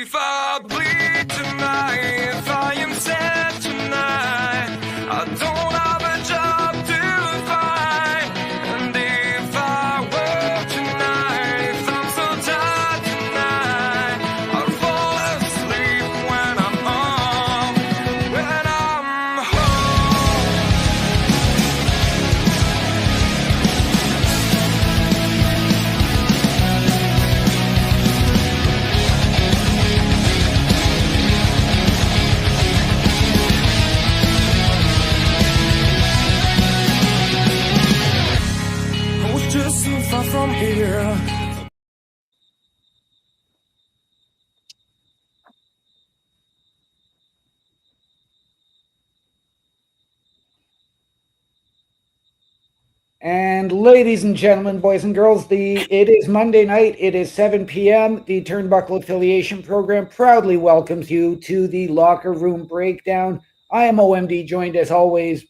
if I bleed tonight, if I am sad tonight, I don't have a job to find. And if I work tonight, if I'm so tired tonight, I'll fall asleep when I'm home, when I'm home. I was just so far from here. And ladies and gentlemen, boys and girls, it is Monday night. It is 7 p.m. The Turnbuckle Affiliation Program proudly welcomes you to the Locker Room Breakdown. I am OMD, joined as always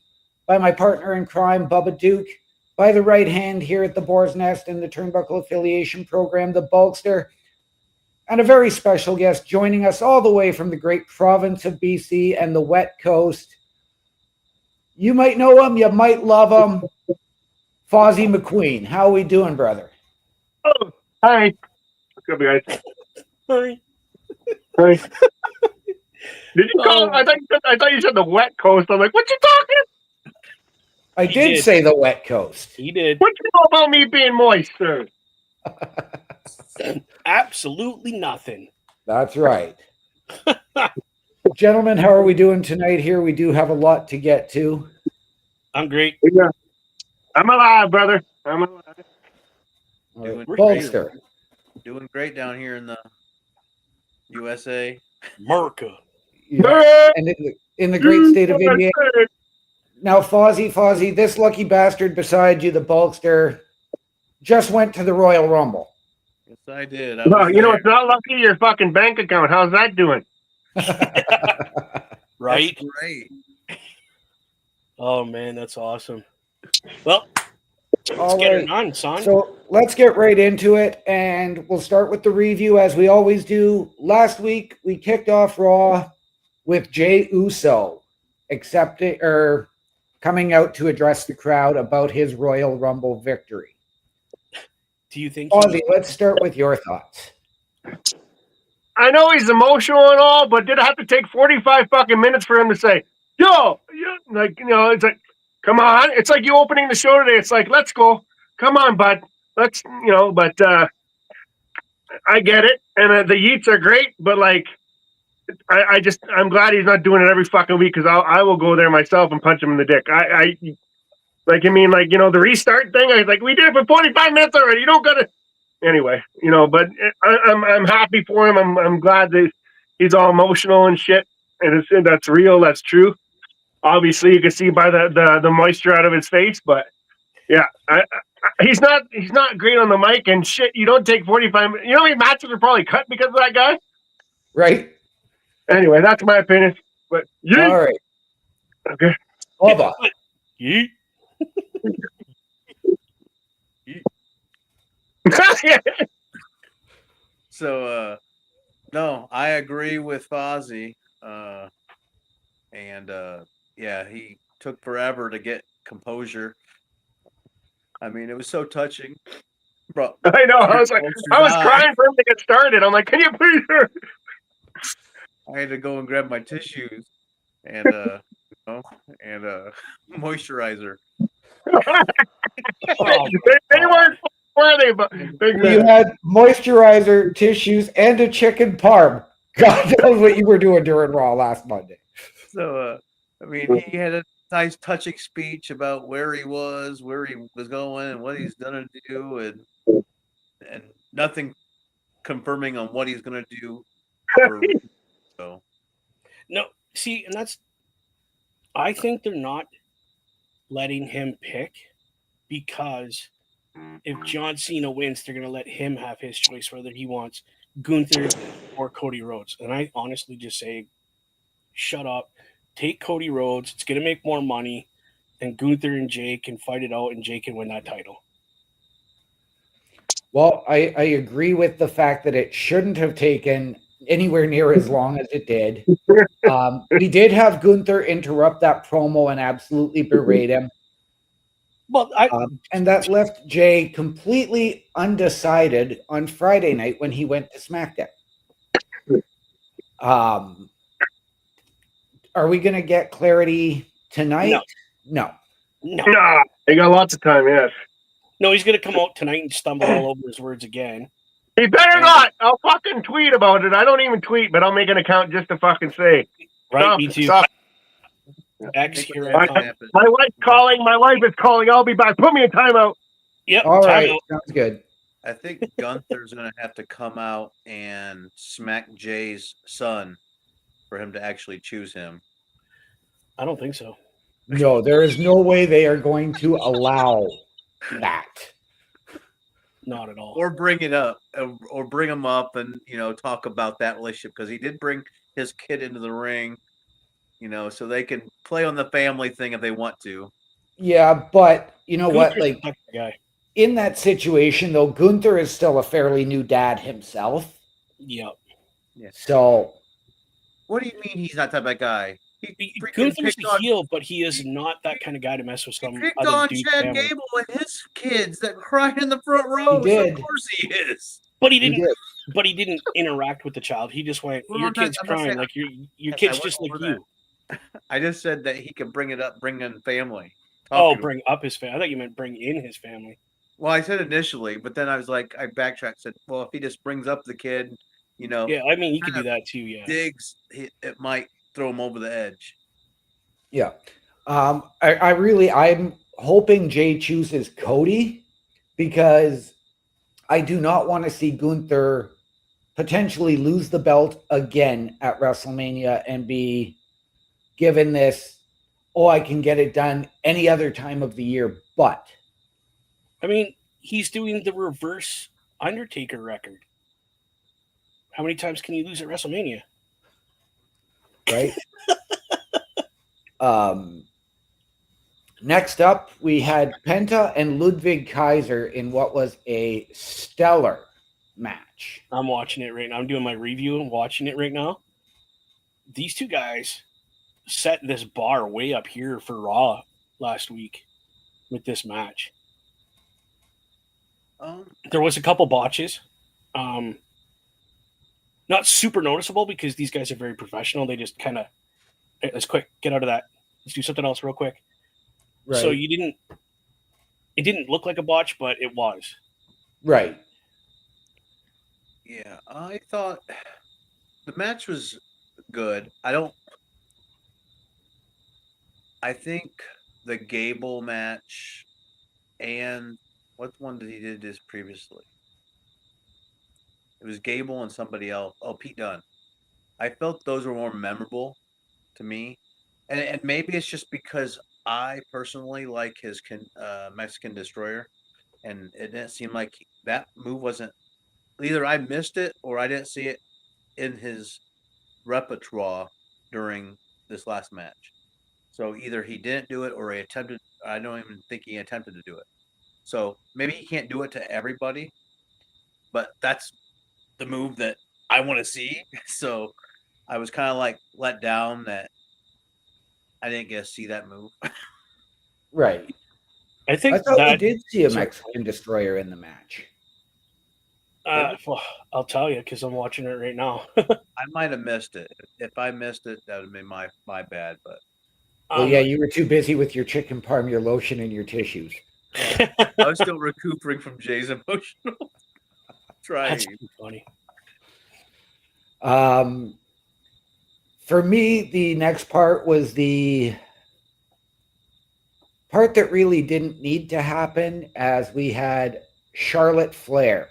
by my partner in crime, Bubba Duke. By the right hand here at the Boar's Nest in the Turnbuckle Affiliation Program, the Bulkster. And a very special guest joining us all the way from the great province of BC and the wet coast. You might know him, you might love him. Fozzie McQueen, how are we doing, brother? Oh, hi. What's up, guys? Hi. Hi. Did you call? I thought you said the wet coast. I'm like, what you talking? I He did did. say the wet coast. He did. What you know about me being moist, sir? Absolutely nothing. That's right. Gentlemen, how are we doing tonight here? We do have a lot to get to. I'm great. Yeah. I'm alive, brother. I'm alive. All right, Doing great. Bulkster. Doing great down here in the USA. America. Yeah. And in the great state of Indiana. Now, Fozzie, this lucky bastard beside you, the Bulkster, just went to the Royal Rumble. Yes, I did. Well, you know, it's not lucky your fucking bank account. How's that doing? Right? That's great. Oh, man, that's awesome. Well, let's All get right. it on, son. So let's get right into it, and we'll start with the review as we always do. Last week we kicked off Raw with Jey Uso coming out to address the crowd about his Royal Rumble victory. Do you think Ozzy, let's start with your thoughts. I know he's emotional and all, but did it have to take 45 fucking minutes for him to say, yo, like, you know, it's like, come on. It's like you opening the show today. It's like, let's go. Come on, bud. Let's, you know, but I get it. And the Yeets are great, but like, I'm glad he's not doing it every fucking week because I will go there myself and punch him in the dick. The restart thing. I was like, we did it for 45 minutes already. You don't gotta. Anyway, you know, but I'm happy for him. I'm glad that he's all emotional and shit, and that's real. That's true. Obviously, you can see by the moisture out of his face, but yeah, he's not great on the mic and shit. You don't take 45 minutes. You know how many matches are probably cut because of that guy? Right? Anyway, that's my opinion. But All right. Okay. Bubba. Yeet. So, no, I agree with Fozzie. Yeah, he took forever to get composure. I mean, it was so touching. Bro, I know. I was crying for him to get started. I'm like, can you please? I had to go and grab my tissues and moisturizer. They weren't. Where are they? Big You man. had moisturizer, tissues, and a chicken parm. God knows what you were doing during Raw last Monday. So, I mean, he had a nice touching speech about where he was going, and what he's gonna do, and nothing confirming on what he's gonna do. So, No, see, and I think they're not letting him pick because if John Cena wins, they're going to let him have his choice whether he wants Gunther or Cody Rhodes. And I honestly just say, shut up, take Cody Rhodes. It's going to make more money, and Gunther and Jay can fight it out, and Jay can win that title. Well, I agree with the fact that it shouldn't have taken anywhere near as long as it did. We did have Gunther interrupt that promo and absolutely berate him. Well, And that left Jay completely undecided on Friday night when he went to SmackDown. Are we going to get clarity tonight? No. Nah, they got lots of time. Yes. No, he's going to come out tonight and stumble all over his words again. He better not. I'll fucking tweet about it. I don't even tweet, but I'll make an account just to fucking say. Right, Stop, me too. stop. X, Think here that I could come. happen. My wife's calling. My wife is calling. I'll be back. Put me in timeout. Yep. All right. timeout. Sounds good. I think Gunther's going to have to come out and smack Jay's son for him to actually choose him. I don't think so. No, there is no way they are going to allow that. Not at all. Or bring it up, or bring him up and, talk about that relationship, because he did bring his kid into the ring, so they can play on the family thing if they want to. Yeah, but you know what? Gunther's Like the type of guy. in that situation, though, Gunther is still a fairly new dad himself. Yep. So What do you mean he's not that type of guy? He freaking Gunther's picked the on, heel, but he is not that kind of guy to mess with he some picked other on dude's Chad family. Gable and his kids that cried in the front row. He So did. of course he is. But he he didn't. did. But he didn't interact with the child. He just went, Well, "Your I'm not- kid's I'm not crying. saying- Like your Yes, I kid's went just like over you." I just said that he can bring it up, bring in family. Oh, Talking- bring up his family. I thought you meant bring in his family. Well, I said initially, but then I was like, I backtracked, said, well, if he just brings up the kid, Yeah, I mean, you could kind do that too. Yeah. digs, it might throw him over the edge. Yeah. I'm hoping Jay chooses Cody because I do not want to see Gunther potentially lose the belt again at WrestleMania and be given this, I can get it done any other time of the year. But I mean, he's doing the reverse Undertaker record. How many times can you lose at WrestleMania? right. Next up, we had Penta and Ludwig Kaiser in what was a stellar match. I'm watching it right now. I'm doing my review and watching it right now. These two guys set this bar way up here for Raw last week with this match. There was a couple botches. Not super noticeable because these guys are very professional. They just kind of, hey, let's quick, get out of that. Let's do something else real quick. Right. So it didn't look like a botch, but it was. Right. Yeah, I thought the match was good. I think the Gable match and what one did he did this previously? It was Gable and somebody else. Oh, Pete Dunne. I felt those were more memorable to me. And maybe it's just because I personally like his Mexican Destroyer. And it didn't seem like that move wasn't, either I missed it or I didn't see it in his repertoire during this last match. So either he didn't do it or he attempted. I don't even think he attempted to do it. So maybe he can't do it to everybody, but that's the move that I want to see. So I was kind of like let down that I didn't get to see that move. Right. I think I thought we that did see a sorry. Mexican Destroyer in the match. Well, I'll tell you because I'm watching it right now. I might have missed it. If I missed it, that would have been my bad. But Well, yeah, you were too busy with your chicken parm, your lotion, and your tissues. I was still recuperating from Jay's emotional. Trying. That's funny. For me, the next part was the part that really didn't need to happen, as we had Charlotte Flair.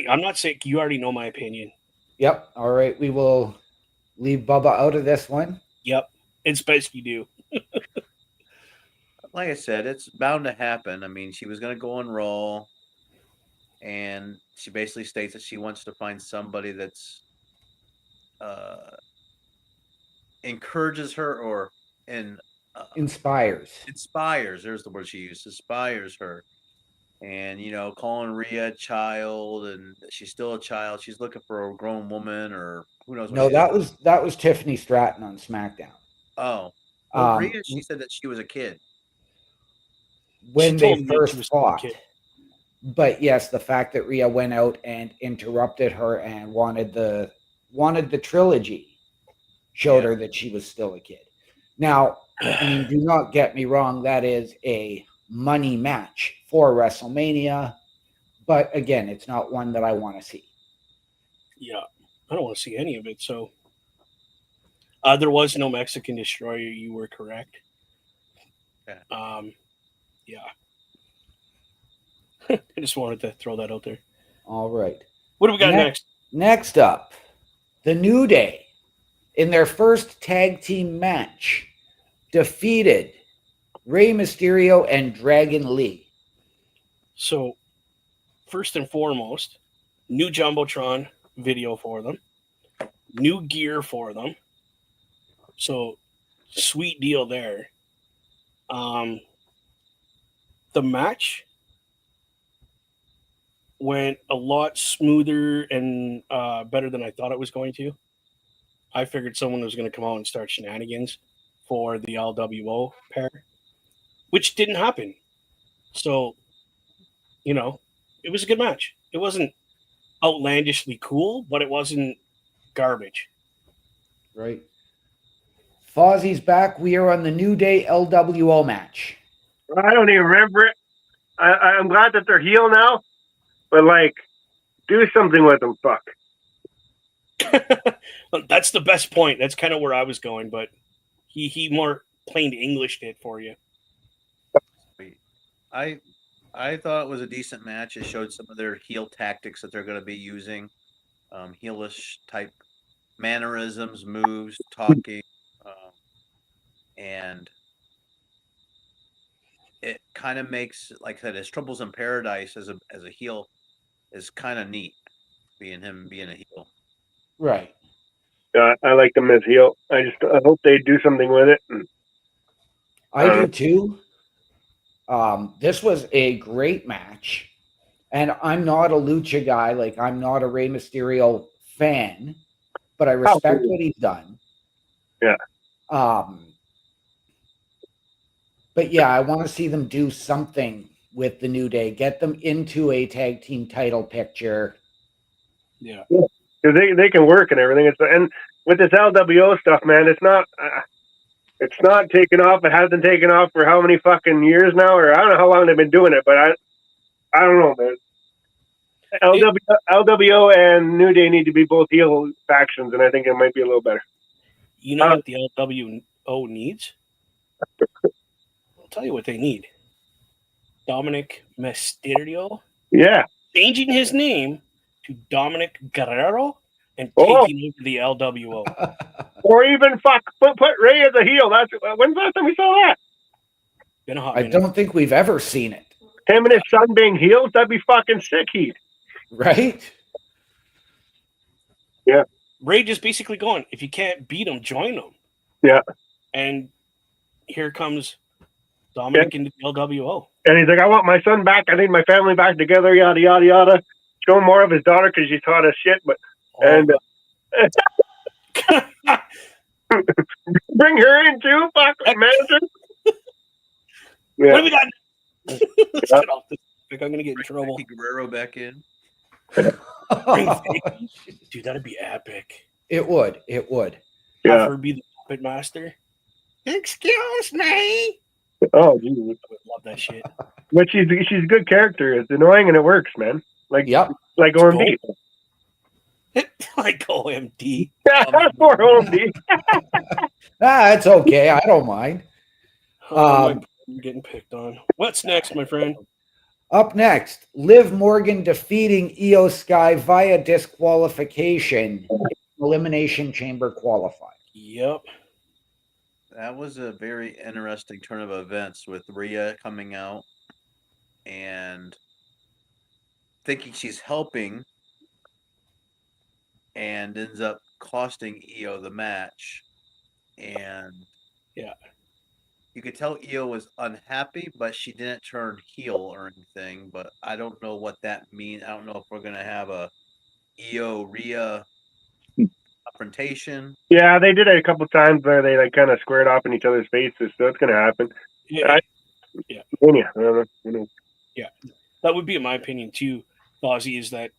I'm not saying you already know my opinion. Yep. All right. We will leave Bubba out of this one. Yep. It's best you do. Like I said, it's bound to happen. I mean, she was going to go on Raw, and she basically states that she wants to find somebody that's encourages her or Inspires. inspires. There's the word she used. Inspires her, and calling Rhea a child, and she's still a child. She's looking for a grown woman, or who knows what No, she's that was Tiffany Stratton on SmackDown. Oh, well, Rhea, Um, she said that she was a kid. when She they told me she first was still a fought. kid. But yes, the fact that Rhea went out and interrupted her and wanted the trilogy showed Yeah. her that she was still a kid. Now, I mean, do not get me wrong, that is a money match for WrestleMania, but again, it's not one that I want to see. Yeah, I don't want to see any of it. So there was no Mexican Destroyer. You were correct. Okay. Yeah. I just wanted to throw that out there. All right. What do we got next? Next up, the New Day, in their first tag team match, defeated Rey Mysterio and Dragon Lee. So, first and foremost, new Jumbotron video for them, new gear for them. So, sweet deal there. The match went a lot smoother and better than I thought it was going to. I figured someone was going to come out and start shenanigans for the LWO pair, which didn't happen. So, it was a good match. It wasn't outlandishly cool, but it wasn't garbage. Right. Fozzie's back. We are on the New Day LWO match. I don't even remember it. I'm glad that they're heel now, but like, do something with them. Fuck. That's the best point. That's kind of where I was going, but he more plain Englished it for you. I thought it was a decent match. It showed some of their heel tactics that they're going to be using, heelish type mannerisms, moves, talking, and it kind of makes, like I said, his Troubles in Paradise as a heel is kind of neat, being a heel. Right. I like them as heel. I hope they do something with it. I do too. This was a great match. And I'm not a lucha guy. Like, I'm not a Rey Mysterio fan, but I respect what he's done. Yeah. But yeah, I want to see them do something with the New Day. Get them into a tag team title picture. Yeah. Because they can work and everything. And with this LWO stuff, man, it's not taken off. It hasn't taken off for how many fucking years now, or I don't know how long they've been doing it, but I don't know, man. LWO and New Day need to be both heel factions, and I think it might be a little better. You know what the LWO needs? I'll tell you what they need. Dominic Mysterio. Yeah. Changing his name to Dominic Guerrero and taking over the LWO. Or even put Ray as a heel. When's the last time we saw that? Been a hot I minute. don't think we've ever seen it. Him and his son being heels, that'd be fucking sick, Heat. Right? Yeah. Ray just basically going, if you can't beat him, join him. Yeah. And here comes Dominic into the LWO. And he's like, I want my son back. I need my family back together, yada, yada, yada. Show more of his daughter because she's hot as shit. But bring her in too, fuck, manager. What do we got? Let's get off this. I'm going to get in trouble. Guerrero back in. Dude, that'd be epic. It would. It would. Yeah. Have her be the puppet master. Excuse me. Oh, geez. I would love that shit. But she's a good character. It's annoying and it works, man. Like like OMD. Like OMD. Poor OMD. It's okay. I don't mind. I'm getting picked on. What's next, my friend? Up next, Liv Morgan defeating Io Sky via disqualification, Elimination Chamber qualifier. Yep. That was a very interesting turn of events with Rhea coming out and thinking she's helping and ends up costing Io the match. And yeah, you could tell Io was unhappy, but she didn't turn heel or anything. But I don't know what that means. I don't know if we're gonna have a Io Rhea confrontation. Yeah, they did it a couple times where they like kind of squared off in each other's faces, so it's gonna happen. Yeah, Yeah, I don't know, you know. that would be in my opinion too, Ozzy, is that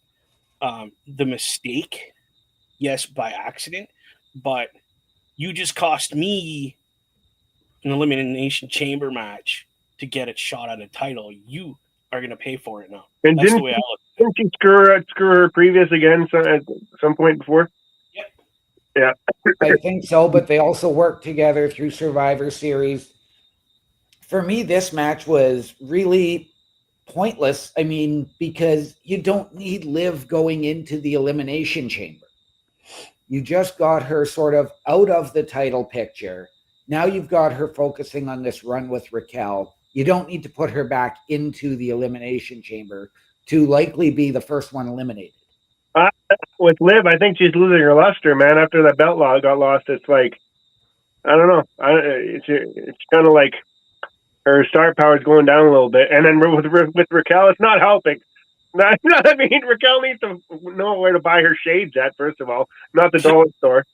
the mistake, yes, by accident, but you just cost me an Elimination Chamber match to get a shot at a title. You are going to pay for it now. And That's the way I look. didn't she screw her previous again at some point before? I think so, but they also worked together through Survivor Series. For me, this match was really pointless. I mean, because you don't need Liv going into the Elimination Chamber. You just got her sort of out of the title picture. Now you've got her focusing on this run with Raquel. You don't need to put her back into the Elimination Chamber to likely be the first one eliminated. With Liv, I think she's losing her luster, man. After that belt got lost, it's like, I don't know. It's kind of like her star power is going down a little bit. And then with Raquel, it's not helping. I mean, Raquel needs to know where to buy her shades at, first of all, not the dollar store.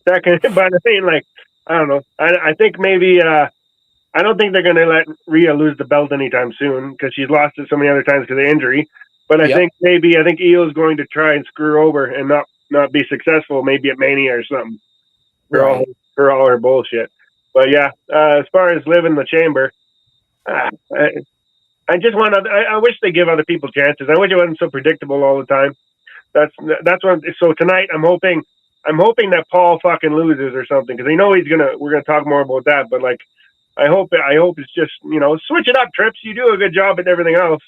Second, but I mean, like, I don't know. I think maybe, I don't think they're going to let Rhea lose the belt anytime soon because she's lost it so many other times because of injury. But I think Io is going to try and screw her over and not be successful, maybe at Mania or something. For all her bullshit. But yeah, as far as Liv in the chamber, I just want to. I wish they give other people chances. I wish it wasn't so predictable all the time. That's what. So tonight, I'm hoping that Paul fucking loses or something because I know we're gonna talk more about that. But like, I hope it's just switch it up, Trips. You do a good job at everything else.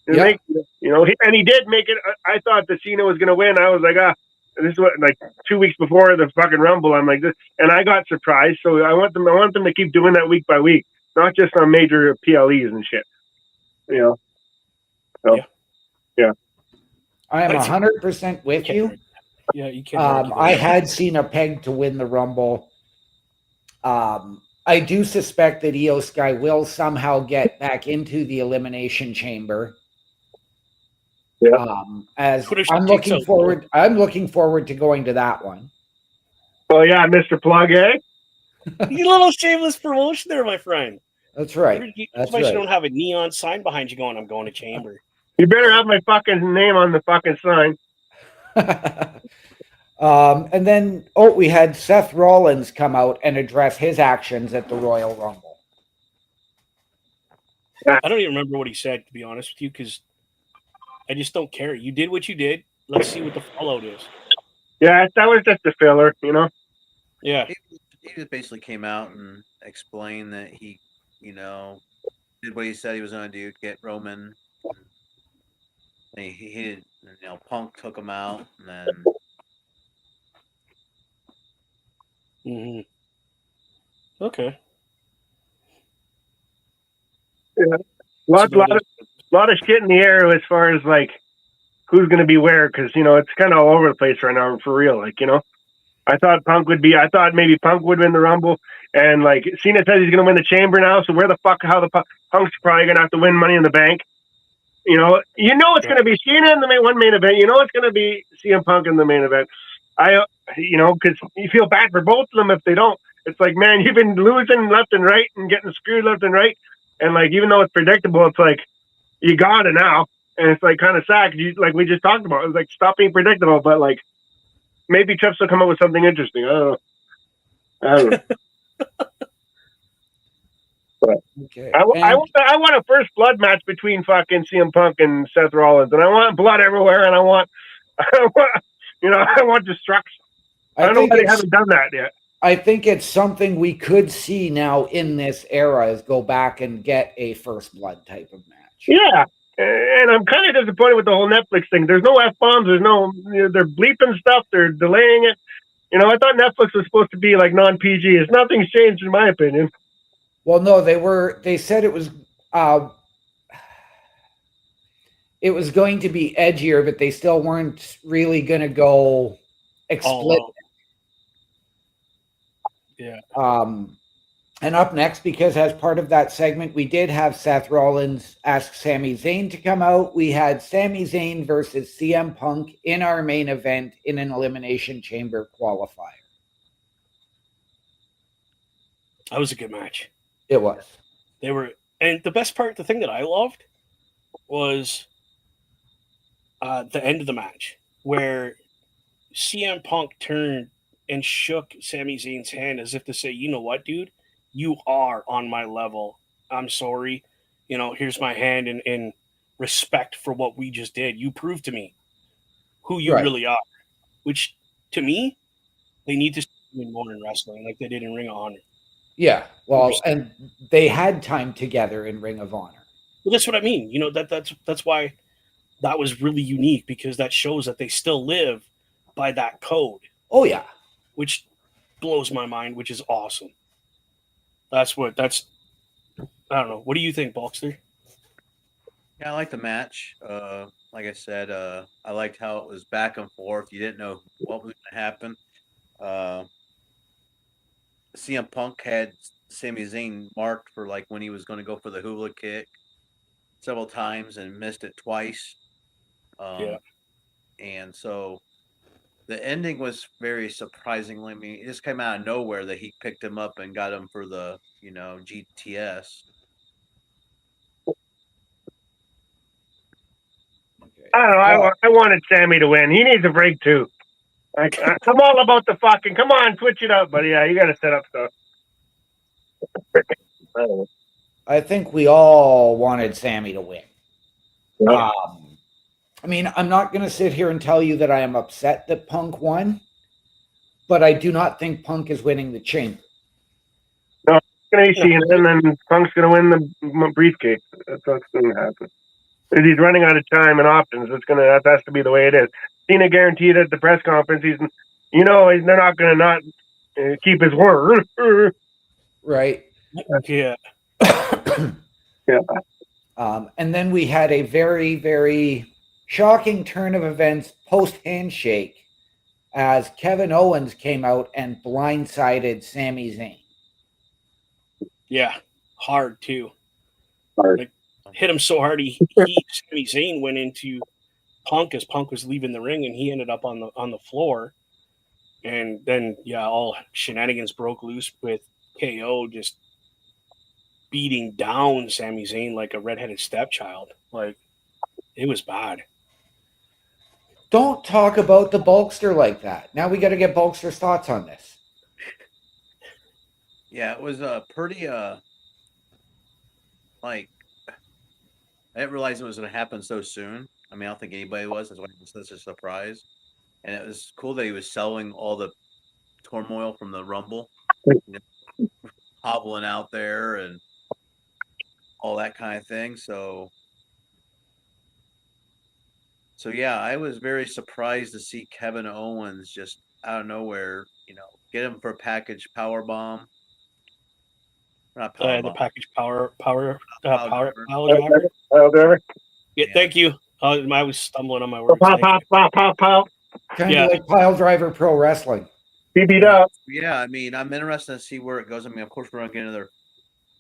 And he did make it. I thought that Cena was gonna win. I was like, this is what, like 2 weeks before the fucking Rumble. I'm like this, and I got surprised. So I want them to keep doing that week by week, not just on major PLEs and shit. So, yeah. I am 100% with you. Yeah, you can't. I had Cena pegged to win the Rumble. I do suspect that Io Sky will somehow get back into the Elimination Chamber. Yeah. As I'm looking forward to going to that one. Oh yeah, Mr. Plug, eh? You little shameless promotion there, my friend. That's right. That's why you don't have a neon sign behind you going, I'm going to chamber. You better have my fucking name on the fucking sign. And then, we had Seth Rollins come out and address his actions at the Royal Rumble. I don't even remember what he said, to be honest with you, because I just don't care. You did what you did. Let's see what the fallout is. Yeah, that was just a filler, Yeah. He just basically came out and explained that he, did what he said he was going to do, get Roman. And he did, Punk took him out, and then. Mm-hmm. Okay. Yeah. A lot of shit in the air as far as like who's going to be where, because it's kind of all over the place right now for real. Like I thought maybe Punk would win the Rumble, and like Cena says he's going to win the Chamber now. So where the fuck? How the Punk's probably going to have to win Money in the Bank? It's going to be Cena in the one main event. It's going to be CM Punk in the main event. Because you feel bad for both of them if they don't. It's like, man, you've been losing left and right and getting screwed left and right. And like, even though it's predictable, it's like, you got it now. And it's like kind of sad. Like we just talked about, it was like, stop being predictable. But like, maybe Trips will come up with something interesting. I don't know. But Okay. I want a first blood match between fucking CM Punk and Seth Rollins. And I want blood everywhere. And I want destruction. I don't know why they haven't done that yet. I think it's something we could see now in this era is go back and get a first blood type of match. Yeah. And I'm kind of disappointed with the whole Netflix thing. There's no F-bombs. There's no, they're bleeping stuff. They're delaying it. I thought Netflix was supposed to be like non-PG. Nothing's changed in my opinion. Well, no, they said it was going to be edgier, but they still weren't really going to go explicit. Yeah. And up next, because as part of that segment, we did have Seth Rollins ask Sami Zayn to come out. We had Sami Zayn versus CM Punk in our main event in an Elimination Chamber qualifier. That was a good match. It was. They were, and the best part, the thing that I loved was the end of the match where CM Punk turned and shook Sami Zayn's hand as if to say, you know what, dude? You are on my level. I'm sorry. You know, here's my hand in respect for what we just did. You proved to me who you Right. really are, which to me, they need to do more in wrestling like they did in Ring of Honor. Yeah. Well, and they had time together in Ring of Honor. Well, that's what I mean. You know, that's why that was really unique, because that shows that they still live by that code, Oh, yeah. which blows my mind, which is awesome. I don't know. What do you think, Bulkster? Yeah, I like the match. Like I said, I liked how it was back and forth. You didn't know what was going to happen. CM Punk had Sami Zayn marked for like when he was going to go for the hula kick several times and missed it twice. Yeah. And so the ending was very surprisingly. I mean, it just came out of nowhere that he picked him up and got him for the, GTS. I don't know. I wanted Sammy to win. He needs a break too. I'm all about the fucking. Come on, switch it up, buddy. Yeah, you got to set up stuff. I think we all wanted Sammy to win. Yeah. I mean, I'm not going to sit here and tell you that I am upset that Punk won, but I do not think Punk is winning the chamber. And then Punk's going to win the briefcase. That's what's going to happen. If he's running out of time and options, that has to be the way it is. Cena guaranteed at the press conference. They're not going to not keep his word. Right. Yeah. Yeah. And then we had a very, very shocking turn of events post handshake as Kevin Owens came out and blindsided Sami Zayn. Yeah. Hard too. Hard. Like, hit him so hard Sami Zayn went into Punk as Punk was leaving the ring, and he ended up on the floor. And then all shenanigans broke loose with KO just beating down Sami Zayn like a redheaded stepchild. Like, it was bad. Don't talk about the Bulkster like that. Now we got to get Bulkster's thoughts on this. Yeah, it was pretty like I didn't realize it was going to happen so soon. I mean, I don't think anybody was. That's why it was such a surprise. And it was cool that he was selling all the turmoil from the Rumble, hobbling out there and all that kind of thing. So yeah, I was very surprised to see Kevin Owens just out of nowhere, get him for a package power bomb. Not power The bomb. package power driver. driver. Yeah, thank you. I was stumbling on my words. Pop. Kind of like Pile Driver Pro Wrestling. He beat up. Yeah, I mean, I'm interested to see where it goes. I mean, of course, we're going to get another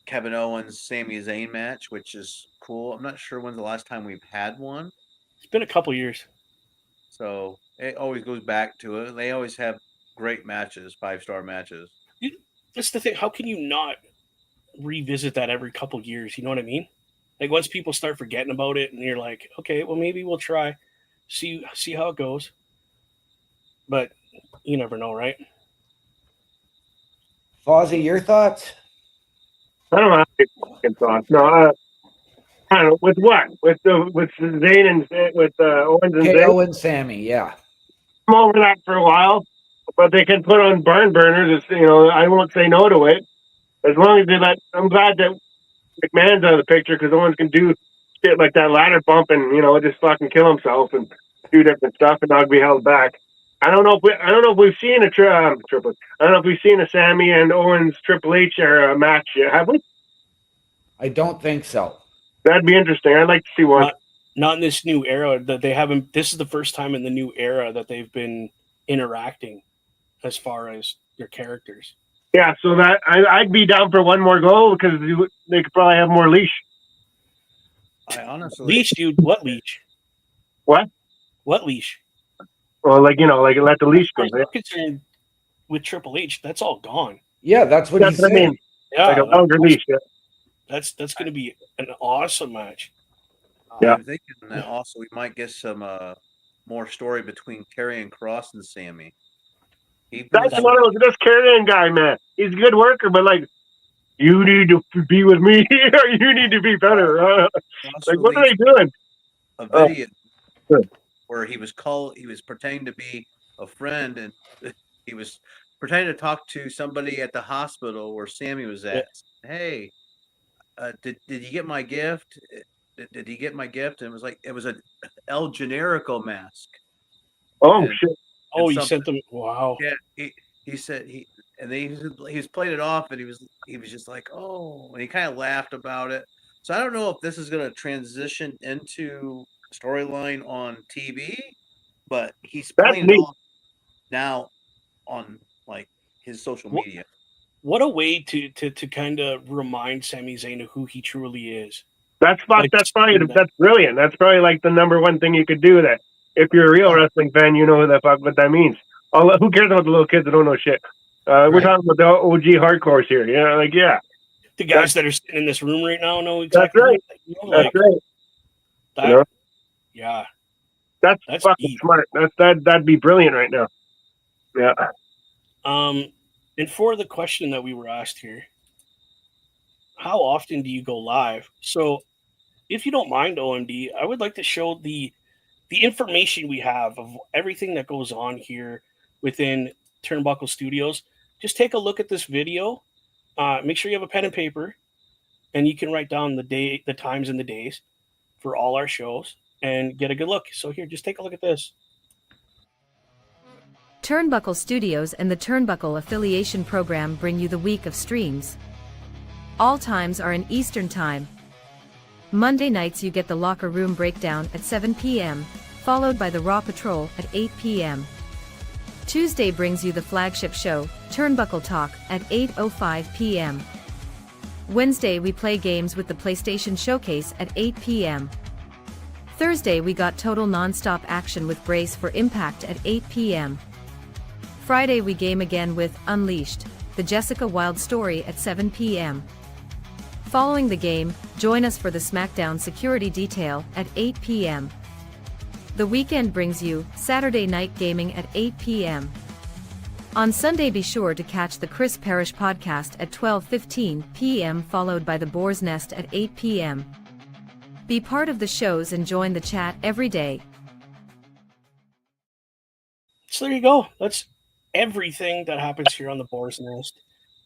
Kevin Owens, Sami Zayn match, which is cool. I'm not sure when's the last time we've had one. It's been a couple years. So it always goes back to it. They always have great matches, 5-star matches. That's the thing. How can you not revisit that every couple years? You know what I mean? Like, once people start forgetting about it, and you're like, okay, well, maybe we'll try, see how it goes. But you never know, right? Fozzie, your thoughts? I don't have any thoughts. No, I don't know. With what? With Zayn and with Owens and Zayn? KO and Sammy, yeah. I'm over that for a while, but they can put on barn burners. I won't say no to it as long as they let. I'm glad that McMahon's out of the picture, because Owens can do shit like that ladder bump and just fucking kill himself and do different stuff and not be held back. I don't know if we've seen a triple. I don't know if we've seen a Sammy and Owens Triple H or a match yet. Have we? I don't think so. That'd be interesting. I'd like to see one. Not in this new era that they haven't. This is the first time in the new era that they've been interacting as far as their characters. Yeah, so that I'd be down for one more goal because they could probably have more leash. I honestly, Leash, dude. What leash? What? What leash? Well, like let the leash go. As far as I'm concerned, with Triple H, that's all gone. Yeah, that's what That's he's what I saying. mean. Yeah, Like a longer leash. Yeah. that's going to be an awesome match. Yeah. I'm thinking that also we might get some more story between Karrion Kross and Sammy. That's another this Karrion guy, man. He's a good worker, but like, you need to be with me, or you need to be better. Like, what are they doing? A video good. where he was pretending to be a friend, and he was pretending to talk to somebody at the hospital where Sammy was at. Hey, did you get my gift? Did he get my gift? And it was like it was a El Generico mask. Oh And- shit! Oh, you sent them. Wow. Yeah, he said he was playing it off, and he was just like, oh, and he kind of laughed about it. So I don't know if this is going to transition into storyline on TV, but he's That's playing it neat. off now on like his social What- media. What a way to kind of remind Sami Zayn of who he truly is. That's Like, that's probably that- that's brilliant. That's probably like the number one thing you could do. That if you're a real wrestling fan, you know what that means. Who cares about the little kids that don't know shit? We're Right. talking about the OG hardcores here. You know, like yeah, The guys that are sitting in this room right now know exactly. right. You know, that's like, right. that, You know? Yeah. That's That's fucking deep. smart. That'd be brilliant right now. Yeah. And for the question that we were asked here, how often do you go live? So, if you don't mind, OMD, I would like to show the information we have of everything that goes on here within Turnbuckle Studios. Just take a look at this video. Make sure you have a pen and paper, and you can write down the times and the days for all our shows and get a good look. So here, just take a look at this. Turnbuckle Studios and the Turnbuckle Affiliation Program bring you the week of streams. All times are in Eastern Time. Monday nights you get the Locker Room Breakdown at 7 p.m., followed by the Raw Patrol at 8 p.m. Tuesday brings you the flagship show, Turnbuckle Talk, at 8:05 p.m. Wednesday we play games with the PlayStation Showcase at 8 p.m. Thursday we got total non-stop action with Brace for Impact at 8 p.m. Friday we game again with Unleashed, the Jessica Wilde story at 7 p.m. Following the game, join us for the SmackDown Security Detail at 8 p.m. The weekend brings you Saturday Night Gaming at 8 p.m. On Sunday be sure to catch the Chris Parrish podcast at 12:15 p.m. followed by the Boar's Nest at 8 p.m. Be part of the shows and join the chat every day. So there you go. That's everything that happens here on the Boar's Nest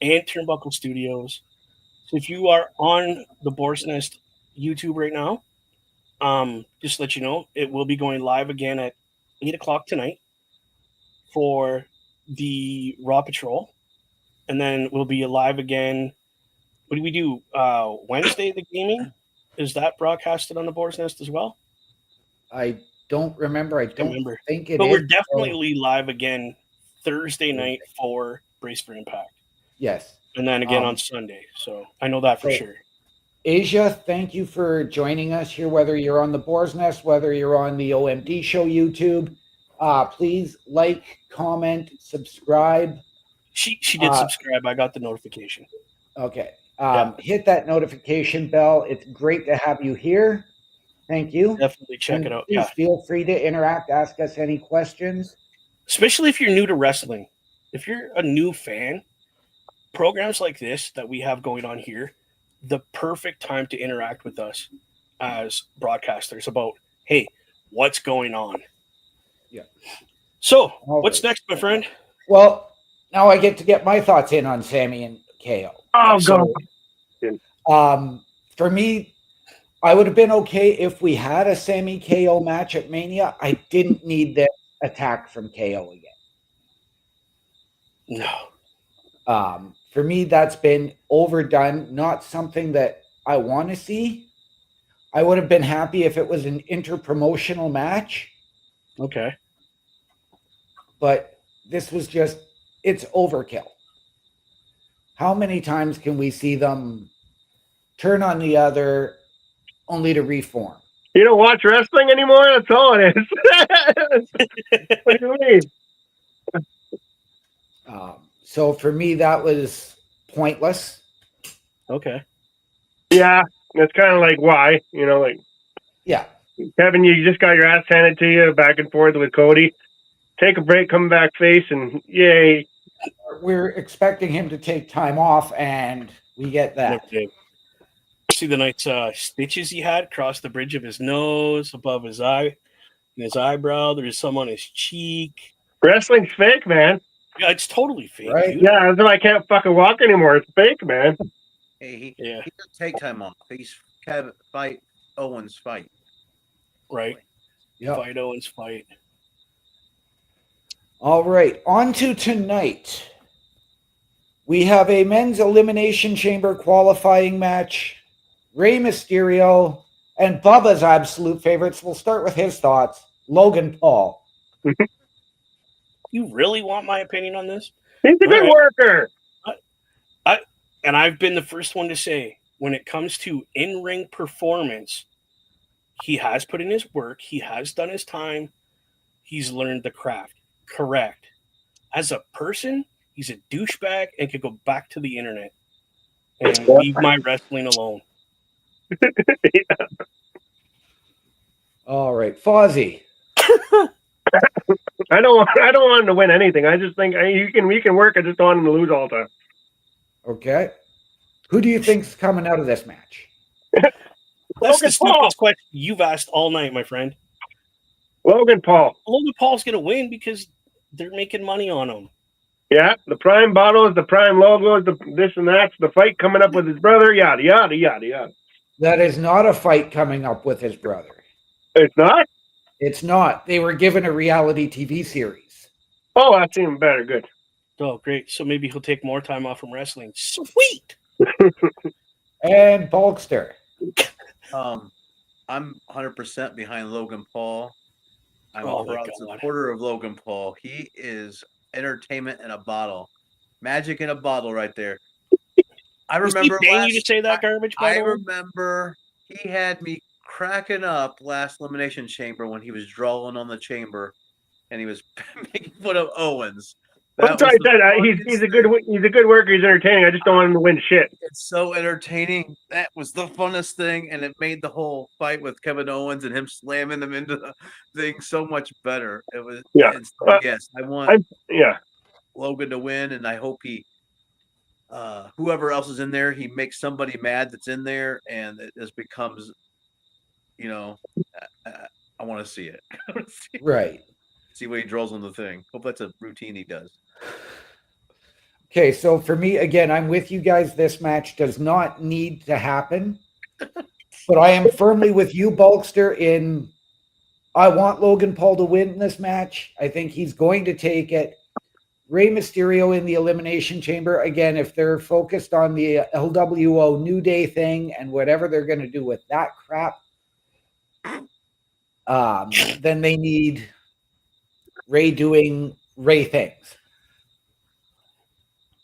and Turnbuckle Studios. So if you are on the Boar's Nest YouTube right now, just to let you know, it will be going live again at 8 o'clock tonight for the Raw Patrol. And then we'll be live again. What do we do? Wednesday, the gaming? Is that broadcasted on the Boar's Nest as well? I don't remember. I don't remember. think it But is. we're definitely live again Thursday night for Brace for Impact. Yes. And then again on Sunday. So I know that for so- sure. Asia, thank you for joining us here, whether you're on the Boar's Nest, whether you're on the OMD Show YouTube. Please like, comment, subscribe. She did subscribe. I got the notification. Okay. Hit that notification bell. It's great to have you here. Thank you. Definitely check And it out. Please Yeah. feel free to interact, ask us any questions. Especially if you're new to wrestling. If you're a new fan, programs like this that we have going on here, the perfect time to interact with us as broadcasters about, hey, what's going on? Yeah. So, All what's right. next, my friend? Well, now I get to get my thoughts in on Sammy and KO. Oh So- god. For me, I would have been okay if we had a Sammy KO match at Mania. I didn't need the attack from KO again. No. For me, that's been overdone, not something that I want to see. I would have been happy if it was an interpromotional match, Okay. but this was just, it's overkill. how many times can we see them turn on the other only to reform? You don't watch wrestling anymore? That's all it is. What do you mean? So for me, that was pointless. Okay. Yeah, it's kind of like why, like Yeah. Kevin, you just got your ass handed to you back and forth with Cody. Take a break, come back face, and yay. We're expecting him to take time off, and we get that. Never did. See the nice stitches he had across the bridge of his nose, above his eye, and his eyebrow. There's some on his cheek. Wrestling's fake, man. Yeah, it's totally fake, Right. dude. Yeah, that's why I can't fucking walk anymore. It's fake, man. Hey, Yeah. he doesn't take time off. He's Kevin fight Owens fight. Right. Yep. Fight Owens fight. All right, on to tonight. We have a men's elimination chamber qualifying match. Rey Mysterio and Bubba's absolute favorites. We'll start with his thoughts. Logan Paul. You really want my opinion on this? He's a good Right. worker. And I've been the first one to say, when it comes to in-ring performance, he has put in his work. He has done his time. He's learned the craft. Correct. As a person, he's a douchebag and could go back to the internet and leave my wrestling alone. All right, Fozzie. I don't want him to win anything. I just think we can work. I just don't want him to lose all the time. Okay. Who do you think's coming out of this match? That's Logan the Paul. stupidest question you've asked all night, my friend. Logan Paul. Logan Paul's going to win because they're making money on him. Yeah, the prime bottles, the prime logos, the this and that, the fight coming up with his brother, yada yada yada yada. That is not a fight coming up with his brother. It's not. It's not. They were given a reality TV series. Oh, that's even better. Good. Oh, great. So maybe he'll take more time off from wrestling. Sweet. And Bulkster. I'm 100% behind Logan Paul. I'm Oh a my proud God. supporter of Logan Paul. He is entertainment in a bottle, magic in a bottle, right there. I Was he remember paying you to say that garbage, by I the way? remember he had me cracking up last Elimination Chamber when he was drawing on the chamber, and he was making fun of Owens. I'm sorry, he's a good worker. He's entertaining. I just don't want him to win shit. It's so entertaining. That was the funnest thing, and it made the whole fight with Kevin Owens and him slamming them into the thing so much better. It was yes, I want Logan to win, and I hope he whoever else is in there, he makes somebody mad that's in there, and it just becomes, I want to see it. Right. See what he draws on the thing. Hope that's a routine he does. Okay, so for me, again, I'm with you guys. This match does not need to happen. But I am firmly with you, Bulkster, in I want Logan Paul to win this match. I think he's going to take it. Rey Mysterio in the Elimination Chamber. Again, if they're focused on the LWO New Day thing and whatever they're going to do with that crap, then they need Rey doing Rey things.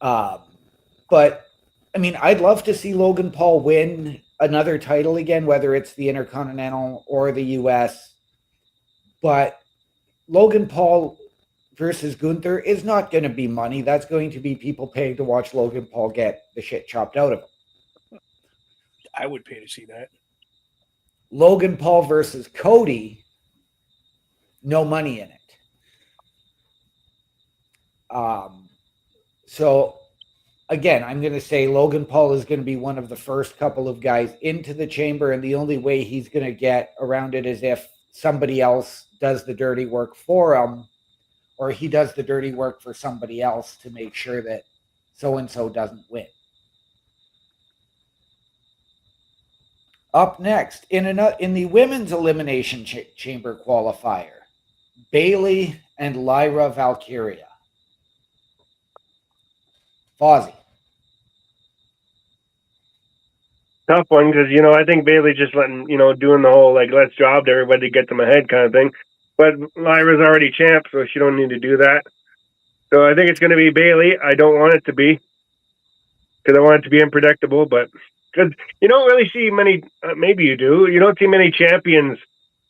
But I mean, I'd love to see Logan Paul win another title again, whether it's the Intercontinental or the US. But Logan Paul versus Gunther is not going to be money. That's going to be people paying to watch Logan Paul get the shit chopped out of him. I would pay to see that. Logan Paul versus Cody, no money in it. So again, I'm going to say Logan Paul is going to be one of the first couple of guys into the chamber, and the only way he's going to get around it is if somebody else does the dirty work for him, or he does the dirty work for somebody else to make sure that so-and-so doesn't win. Up next, in the women's elimination chamber qualifier, Bayley and Lyra Valkyria. Fozzie. Tough one because I think Bailey just doing the whole let's job to everybody to get them ahead kind of thing. But Lyra's already champ, so she don't need to do that. So I think it's going to be Bailey. I don't want it to be. because I want it to be unpredictable. But because you don't really see many, maybe you do. You don't see many champions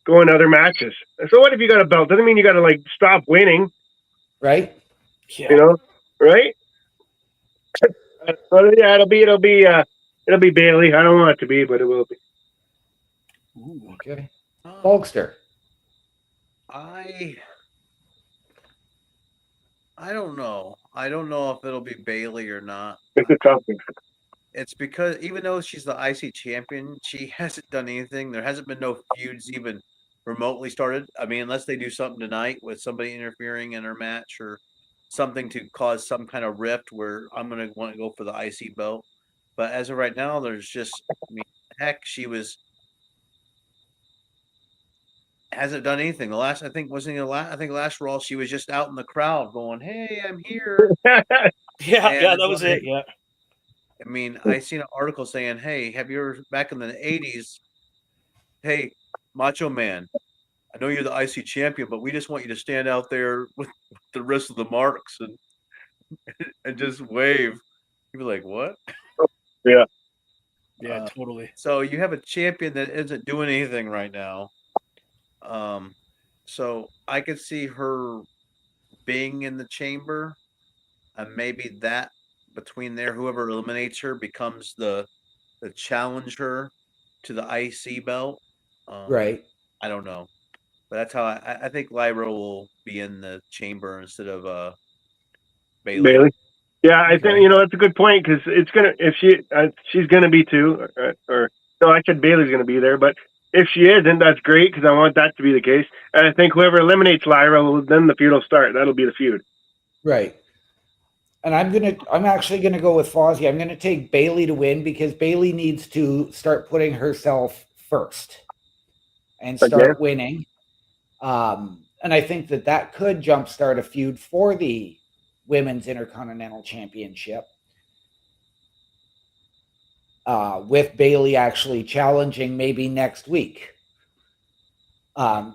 go in other matches. So what if you got a belt? Doesn't mean you got to like stop winning. Right? Yeah. You know, right? But yeah, it'll be Bailey. I don't want it to be, but it will be. Ooh. Okay. Hulkster. I don't know. I don't know if it'll be Bailey or not. It's a tough one. It's because even though she's the IC champion, she hasn't done anything. There hasn't been no feuds even remotely started. I mean, unless they do something tonight with somebody interfering in her match or something to cause some kind of rift where I'm going to want to go for the IC belt. But as of right now, there's just, I mean, heck, she hasn't done anything. The last, I think, wasn't the last. I think last Raw she was just out in the crowd going, "Hey, I'm here." Yeah, And yeah, that was it. Yeah. I mean, I seen an article saying, "Hey, have you ever back in the '80s? Hey, Macho Man, I know you're the IC champion, but we just want you to stand out there with the rest of the marks and just wave." You'd be like, "What?" Yeah. Yeah, totally. So you have a champion that isn't doing anything right now. So I could see her being in the chamber, and maybe that between there, whoever eliminates her becomes the challenger to the IC belt. Right. I don't know, but that's how I think Lyra will be in the chamber instead of Bailey. Bailey. Yeah, I Okay. think that's a good point because it's gonna if she's gonna be too, or no, I said Bailey's gonna be there, but if she isn't, that's great because I want that to be the case. And I think whoever eliminates Lyra, then the feud will start. That'll be the feud. Right. And I'm actually gonna go with Fozzy. I'm gonna take Bailey to win because Bailey needs to start putting herself first and start Again? winning. And I think that could jumpstart a feud for the Women's Intercontinental Championship. With Bailey actually challenging maybe next week.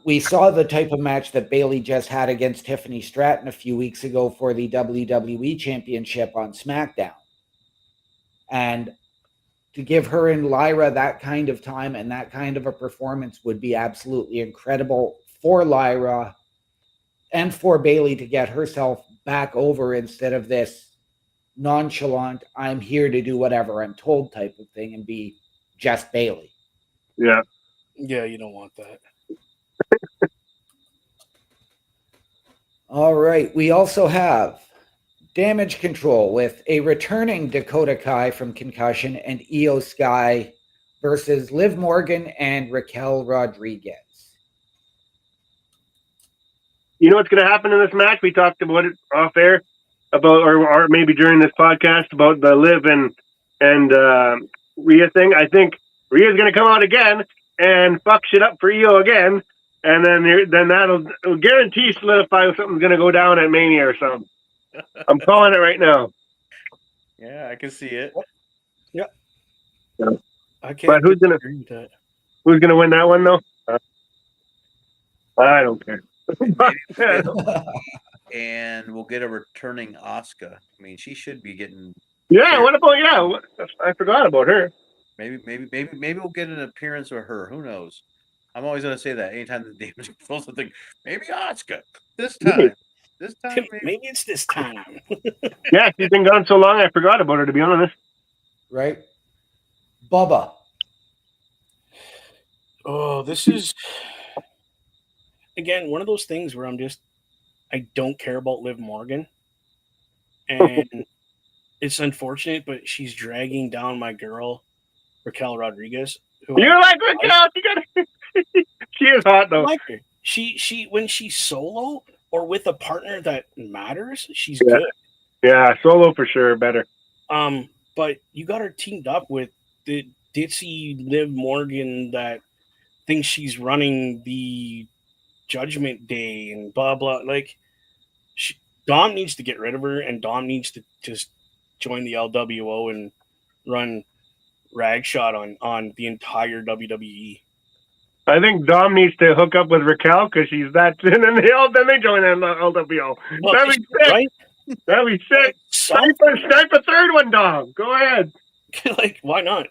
We saw the type of match that Bailey just had against Tiffany Stratton a few weeks ago for the WWE Championship on SmackDown. And to give her and Lyra that kind of time and that kind of a performance would be absolutely incredible for Lyra and for Bailey to get herself back over instead of this nonchalant, I'm here to do whatever I'm told type of thing and be just Bailey. Yeah. Yeah, you don't want that. All right. We also have Damage Control with a returning Dakota Kai from Concussion and Io Sky versus Liv Morgan and Raquel Rodriguez. You know what's going to happen in this match? We talked about it off air about, or maybe during this podcast about the Liv and Rhea thing. I think Rhea's going to come out again and fuck shit up for Io again, and then that'll guarantee solidify something's going to go down at Mania or something. I'm calling it right now. Yeah, I can see it. I can't But who's gonna- agree with that. Who's going to win that one though? I don't care. And we'll get a returning Asuka. I mean, she should be getting Yeah, what about I forgot about her. maybe we'll get an appearance of her. Who knows? I'm always gonna say that anytime the Damage Control something. Maybe Asuka this time. This time, Maybe it's this time. Yeah, she's been gone so long I forgot about her, to be honest. Right? Bubba. Oh, this is again one of those things where I don't care about Liv Morgan, and it's unfortunate, but she's dragging down my girl Raquel Rodriguez. Who You like Raquel? She is hot I though. like her. She when she's solo or with a partner that matters, she's Yeah. good. Yeah, solo for sure, better. But you got her teamed up with the ditzy Liv Morgan that thinks she's running the Judgment Day and blah blah. Like, Dom needs to get rid of her, and Dom needs to just join the LWO and run ragshot on the entire WWE. I think Dom needs to hook up with Raquel because she's that, and then they join in the LWO. Well, That'd be sick. right? That'd be sick. some Snipe a third one, dog. Go ahead. like, why not?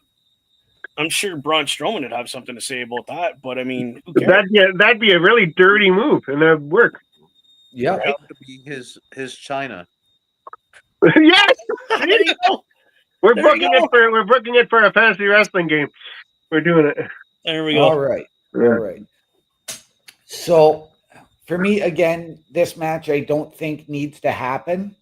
I'm sure Braun Strowman would have something to say about that, but I mean, who cares? That'd be a really dirty move, and that'd work. Yep. That would be his China. Yes, There you go. we're There you booking it for a fantasy wrestling game. We're doing it. There we go. All right. All right. So for me, again, this match I don't think needs to happen.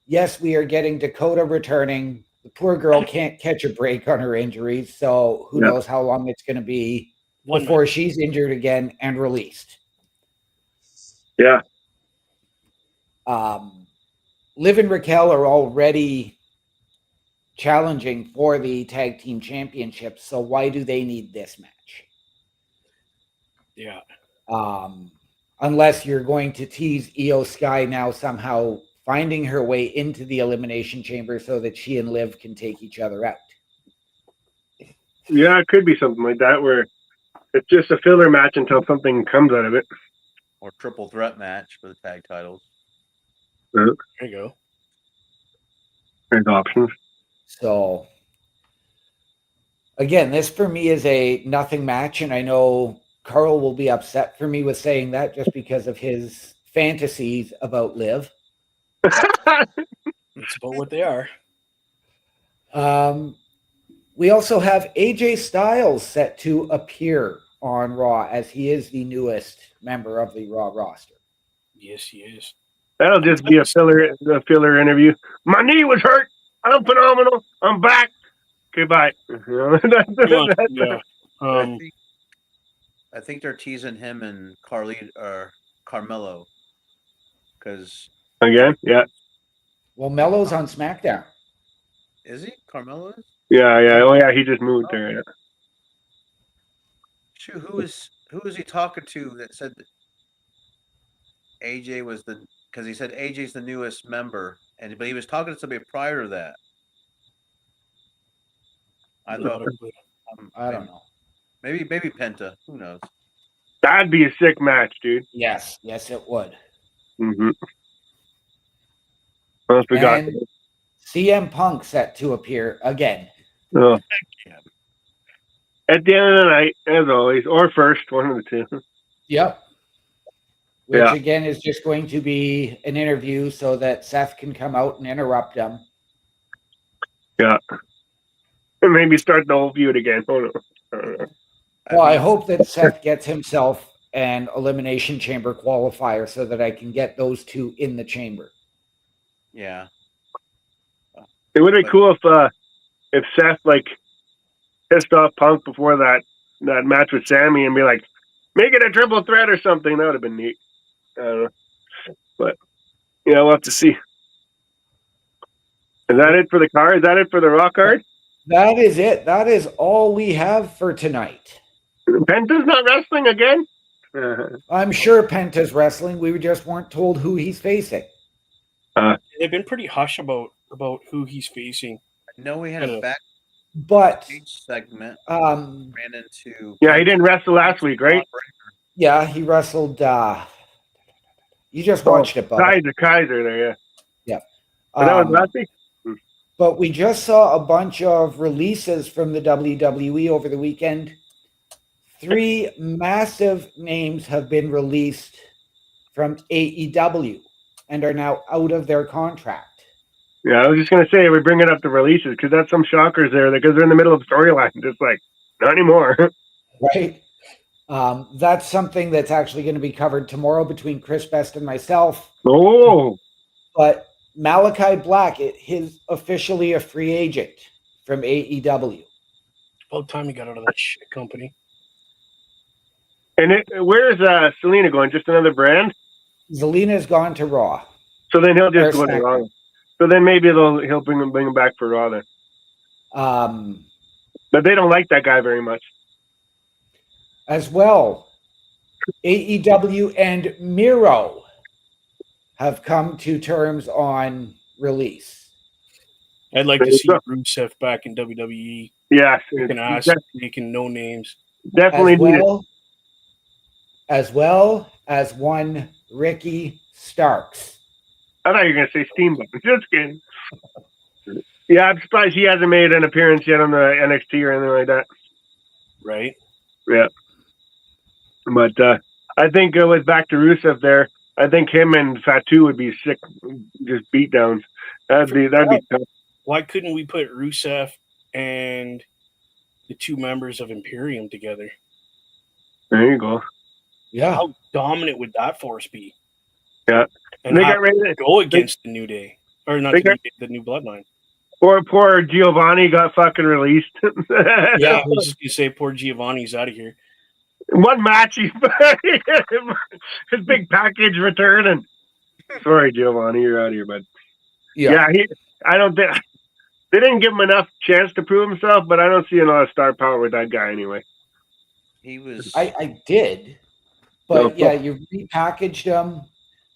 Yes, we are getting Dakota returning. The poor girl can't catch a break on her injuries, so who Yeah. knows how long it's going to be One before she's injured again and released. Yeah. Liv and Raquel are already challenging for the tag team championship, so why do they need this match? Yeah. Unless you're going to tease Io Sky now somehow finding her way into the Elimination Chamber so that she and Liv can take each other out. Yeah, it could be something like that where it's just a filler match until something comes out of it. Or triple threat match for the tag titles. There you go. There's options. So, again, this for me is a nothing match, and I know Carl will be upset for me with saying that just because of his fantasies about Liv. That's about what they are. We also have AJ Styles set to appear on Raw as he is the newest member of the Raw roster. Yes, he is. That'll just be a filler interview. My knee was hurt. I'm phenomenal. I'm back. Goodbye. Yeah. I think they're teasing him and Carmelo because Again? Yeah. Well, Mello's on SmackDown. is he Carmelo? Is? Yeah, yeah. Oh, yeah. He just moved there. Yeah. Shoot, who was he talking to that said that AJ was because he said AJ's the newest member, but he was talking to somebody prior to that. I thought I don't know. maybe Penta. Who knows? That'd be a sick match, dude. Yes, it would. Mm-hmm. What else we got? And CM Punk set to appear again. Oh. At the end of the night, as always, or first, one of the two. Yep. Which Yeah. again is just going to be an interview so that Seth can come out and interrupt him. Yeah. And maybe start the whole feud again. Oh, no. Well, I hope that Seth gets himself an Elimination Chamber qualifier so that I can get those two in the chamber. Yeah. It would be cool if Seth like pissed off Punk before that match with Sammy and be like, make it a triple threat or something. That would have been neat. I don't know. But yeah, we'll have to see. Is that it for the card? Is that it for the Raw card? That is it. That is all we have for tonight. Penta's not wrestling again? I'm sure Penta's wrestling. We just weren't told who he's facing. They've been pretty hush about who he's facing. I know we had a backstage But segment. um, Ran into. Yeah, he didn't wrestle last week, right? yeah, he wrestled. You just watched it, bud. Kaiser there, yeah. Yeah. But that was last week? But we just saw a bunch of releases from the WWE over the weekend. 3 massive names have been released from AEW and are now out of their contract. Yeah, I was just going to say, we're bringing up the releases because that's some shockers there because they're in the middle of the storyline. Just like, not anymore. Right? That's something that's actually going to be covered tomorrow between Chris Best and myself. Oh, But Malachi Black is officially a free agent from AEW. About time he got out of that shit company. and where's Selena going? Just another brand? Zelina's gone to Raw. So then he'll just Or go to SmackDown. Raw. So then maybe he'll bring him back for Raw then. But they don't like that guy very much. As well, AEW and Miro have come to terms on release. I'd like There to you see go. Rusev back in WWE. Yes, Kicking ass, it's making no names. definitely needed. As well as one Ricky Starks. I thought you were going to say Steamboat. Just kidding. Yeah, I'm surprised he hasn't made an appearance yet on the NXT or anything like that. Right? Yeah. But I think with back to Rusev there, I think him and Fatu would be sick, just beatdowns. That'd be tough. Why couldn't we put Rusev and the two members of Imperium together? There you go. Yeah. How dominant would that force be? Yeah. And They how got ready to go against the New Day. Or not They the, got- New Day, the New Bloodline. Poor Giovanni got fucking released. Yeah, I was just going to say, poor Giovanni's out of here. One match, his big package return, and sorry, Giovanni, you're out of here, bud. Yeah, I don't think they didn't give him enough chance to prove himself, but I don't see a lot of star power with that guy anyway. He was. I did, but No. yeah, you repackaged him,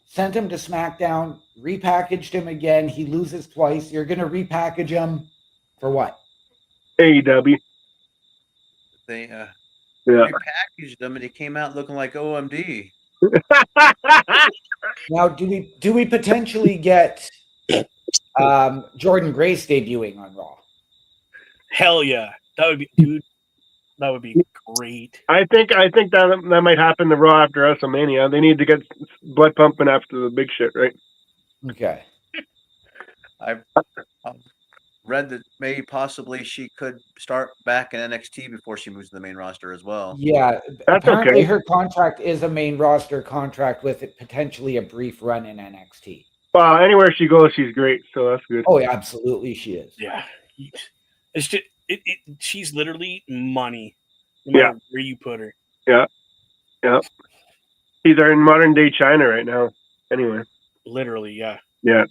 sent him to SmackDown, repackaged him again. He loses twice. You're gonna repackage him for what? AEW. They Yeah. repackaged him, and he came out looking like OMD. Now, do we potentially get Jordan Grace debuting on Raw? Hell yeah. That would be, dude, that would be great. I think that might happen the Raw after WrestleMania. They need to get blood pumping after the big shit, right? Okay. I've read that maybe possibly she could start back in NXT before she moves to the main roster as well. Yeah. That's Apparently okay. her contract is a main roster contract with potentially a brief run in NXT. Well, anywhere she goes, she's great, so that's good. Oh, yeah, absolutely she is. Yeah. It's just, she's literally money. No Yeah. matter where you put her. She's in modern day China right now. Anyway, Literally, yeah. yeah.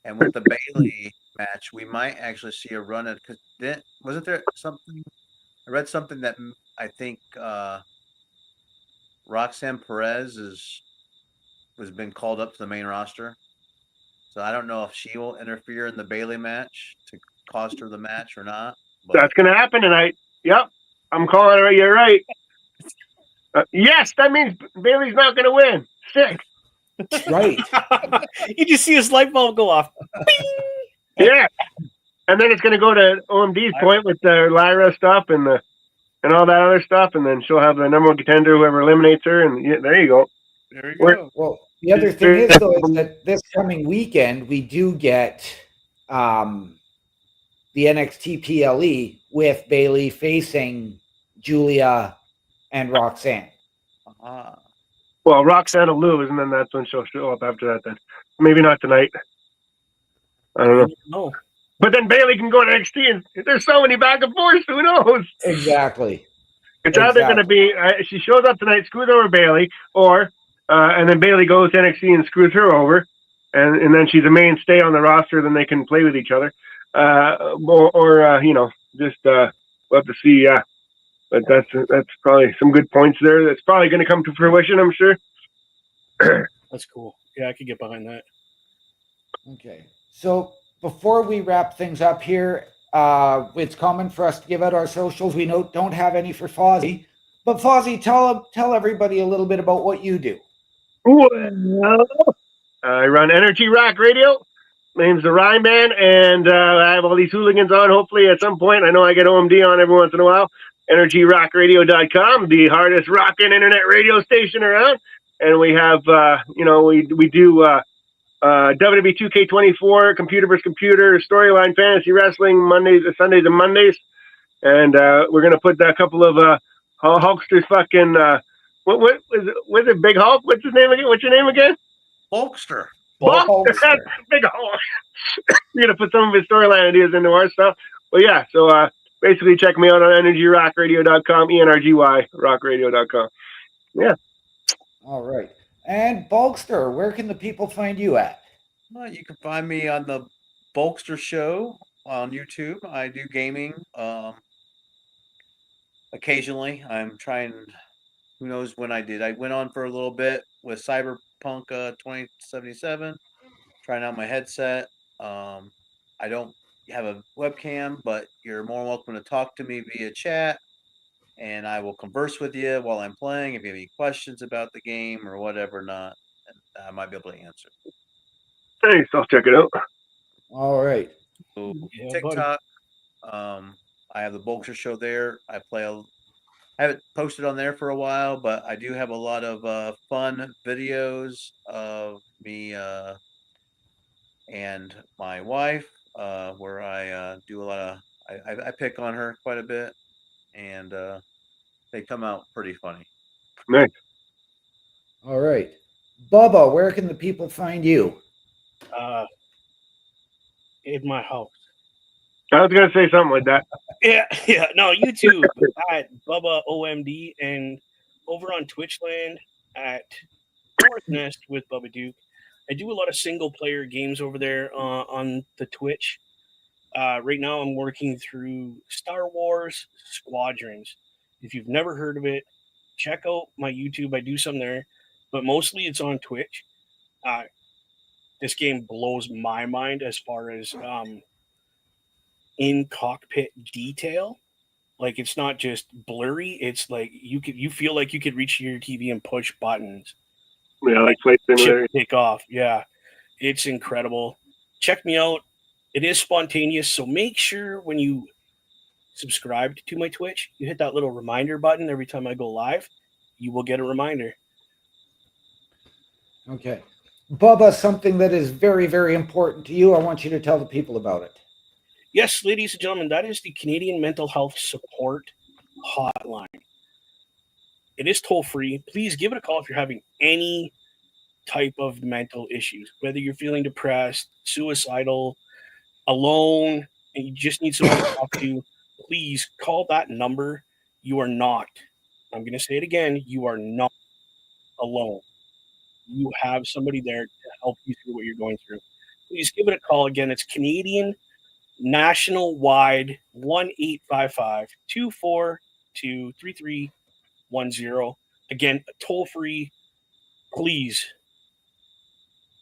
And with the Bailey match, we might actually see a run at because wasn't there something? I read something that I think Roxanne Perez was been called up to the main roster. So I don't know if she will interfere in the Bailey match to cost her the match or not. But That's gonna happen tonight. Yep, I'm calling it. You're right. Yes, that means Bailey's not gonna win. Sick. Right. You just see his light bulb go off. Yeah. And then it's gonna go to OMD's point with the Lyra stuff and all that other stuff, and then she'll have the number one contender, whoever eliminates her, and yeah, there you go. there you We're- go. Well, the other thing is though is that this coming weekend we do get the NXT PLE with Bailey facing Julia and Roxanne. Ah, Well, Roxanne will lose, and then that's when she'll show up after that. Then maybe not tonight. I don't know. No. But then Bailey can go to NXT, and there's so many back and forth. Who knows? Exactly. It's either going to be she shows up tonight, screws over Bailey, or and then Bailey goes to NXT and screws her over, and then she's a mainstay on the roster. Then they can play with each other, or you know, just we'll have to see. Yeah, but that's probably some good points there. That's probably going to come to fruition, I'm sure. That's cool. Yeah, I could get behind that. Okay. So before we wrap things up here, it's common for us to give out our socials. We don't have any for Fozzie, but Fozzie, tell everybody a little bit about what you do. Well, I run Energy Rock Radio. My name's the Rhyme Man, and I have all these hooligans on. Hopefully, at some point, I know I get OMD on every once in a while. EnergyRockRadio.com, the hardest rockin' internet radio station around, and we have, we do WWE 2K24, computer versus computer, storyline, fantasy wrestling, Sundays and Mondays, and we're gonna put a couple of Hulksters fucking. What is it? Big Hulk? What's his name again? What's your name again? Hulkster. Hulkster. Big Hulk. We're gonna put some of his storyline ideas into our stuff. Well, yeah. So basically, check me out on EnergyRockRadio.com, ENRGY rockradio.com. Yeah. All right. And Bulkster, where can the people find you at? Well, you can find me on the Bulkster Show on YouTube. I do gaming occasionally. I'm trying. Who knows when I did? I went on for a little bit with Cyberpunk 2077, trying out my headset. I don't have a webcam, but you're more welcome to talk to me via chat, and I will converse with you while I'm playing. If you have any questions about the game or whatever, not, and I might be able to answer. Thanks. I'll check it out. All right. So Yeah, buddy. TikTok. I have the Bulkster Show there. I haven't posted on there for a while, but I do have a lot of fun videos of me and my wife, where I do a lot of I pick on her quite a bit, and they come out pretty funny. Nice. All right. Bubba, where can the people find you? In my house. I was gonna say something like that. Yeah. No, YouTube at Bubba OMD, and over on Twitchland at North Nest with Bubba Duke. I do a lot of single player games over there on the Twitch. Right now, I'm working through Star Wars Squadrons. If you've never heard of it, check out my YouTube. I do some there, but mostly it's on Twitch. This game blows my mind as far as in cockpit detail. Like, it's not just blurry. It's like you feel like you could reach your TV and push buttons. Yeah, like Flight Simulator. Take off. Yeah, it's incredible. Check me out. It is spontaneous, so make sure when you subscribe to my Twitch, you hit that little reminder button every time I go live. You will get a reminder. Okay. Bubba, something that is very, very important to you. I want you to tell the people about it. Yes, ladies and gentlemen, that is the Canadian Mental Health Support Hotline. It is toll-free. Please give it a call if you're having any type of mental issues, whether you're feeling depressed, suicidal, alone, and you just need someone to talk to. Please call that number. You are not, I'm going to say it again, you are not alone. You have somebody there to help you through what you're going through. Please give it a call. Again, it's Canadian national wide 1-855-242-3310. Again, toll free. Please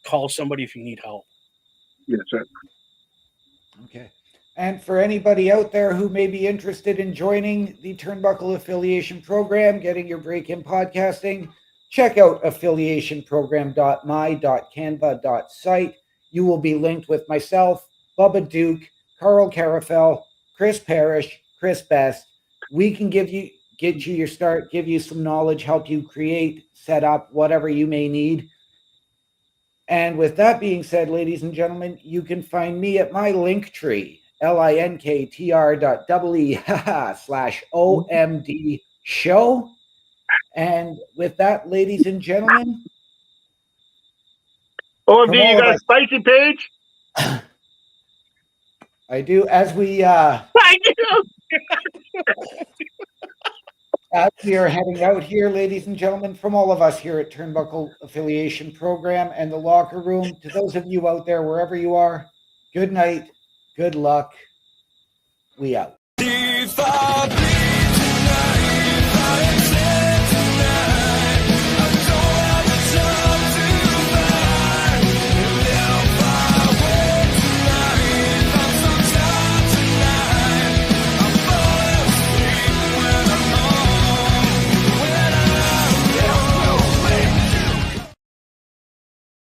call somebody if you need help. Yes, sir. Okay. And for anybody out there who may be interested in joining the Turnbuckle Affiliation Program, getting your break in podcasting, check out affiliationprogram.my.canva.site. You will be linked with myself, Bubba Duke, Carl Carafel, Chris Parrish, Chris Best. We can get you your start, give you some knowledge, help you create, set up, whatever you may need. And with that being said, ladies and gentlemen, you can find me at my Linktree, linktr.ee/OMD show. And with that, ladies and gentlemen, OMD, you got a spicy page? I do. As we I do. as we are heading out here, ladies and gentlemen, from all of us here at Turnbuckle Affiliation Program and the Locker Room, to those of you out there, wherever you are, good night, good luck. We out. If I